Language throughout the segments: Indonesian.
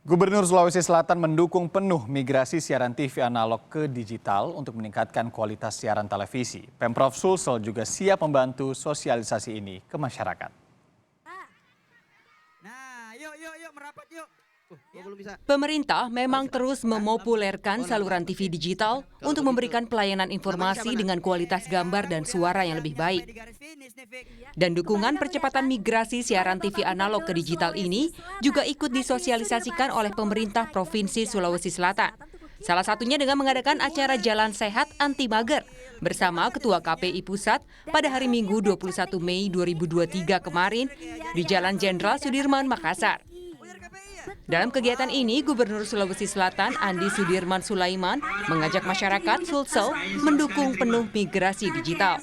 Gubernur Sulawesi Selatan mendukung penuh migrasi siaran TV analog ke digital untuk meningkatkan kualitas siaran televisi. Pemprov Sulsel juga siap membantu sosialisasi ini ke masyarakat. Nah, yuk merapat yuk. Pemerintah memang terus memopulerkan saluran TV digital untuk memberikan pelayanan informasi dengan kualitas gambar dan suara yang lebih baik. Dan dukungan percepatan migrasi siaran TV analog ke digital ini juga ikut disosialisasikan oleh pemerintah Provinsi Sulawesi Selatan. Salah satunya dengan mengadakan acara Jalan Sehat Anti Mager bersama Ketua KPI Pusat pada hari Minggu 21 Mei 2023 kemarin di Jalan Jenderal Sudirman, Makassar. Dalam kegiatan ini, Gubernur Sulawesi Selatan Andi Sudirman Sulaiman mengajak masyarakat Sulsel mendukung penuh migrasi digital.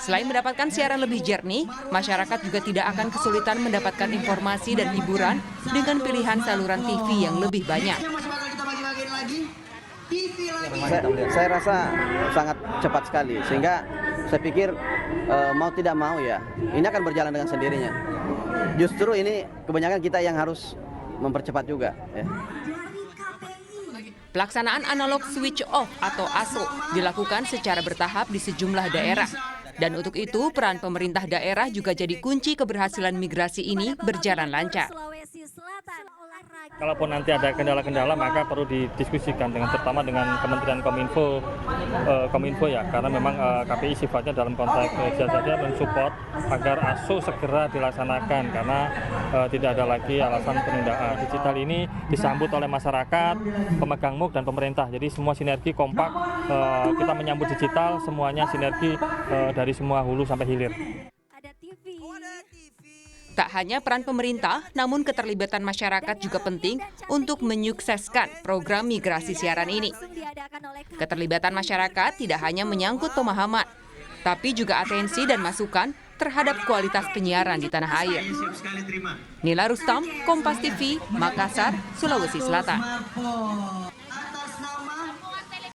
Selain mendapatkan siaran lebih jernih, masyarakat juga tidak akan kesulitan mendapatkan informasi dan hiburan dengan pilihan saluran TV yang lebih banyak. Saya rasa sangat cepat sekali, sehingga saya pikir mau tidak mau ya, ini akan berjalan dengan sendirinya. Justru ini kebanyakan kita yang harus mempercepat juga. Ya. Pelaksanaan analog switch off atau ASO dilakukan secara bertahap di sejumlah daerah. Dan untuk itu peran pemerintah daerah juga jadi kunci keberhasilan migrasi ini berjalan lancar. Kalaupun nanti ada kendala-kendala maka perlu didiskusikan terutama dengan Kementerian Kominfo ya, karena memang KPI sifatnya dalam konteks saja mensupport agar ASO segera dilaksanakan karena tidak ada lagi alasan penundaan. Digital ini disambut oleh masyarakat, pemegang MUK dan pemerintah. Jadi semua sinergi kompak, kita menyambut digital, semuanya sinergi dari semua hulu sampai hilir. Tak hanya peran pemerintah, namun keterlibatan masyarakat juga penting untuk menyukseskan program migrasi siaran ini. Keterlibatan masyarakat tidak hanya menyangkut pemahaman, tapi juga atensi dan masukan terhadap kualitas penyiaran di tanah air. Nila Rustam, Kompas TV, Makassar, Sulawesi Selatan.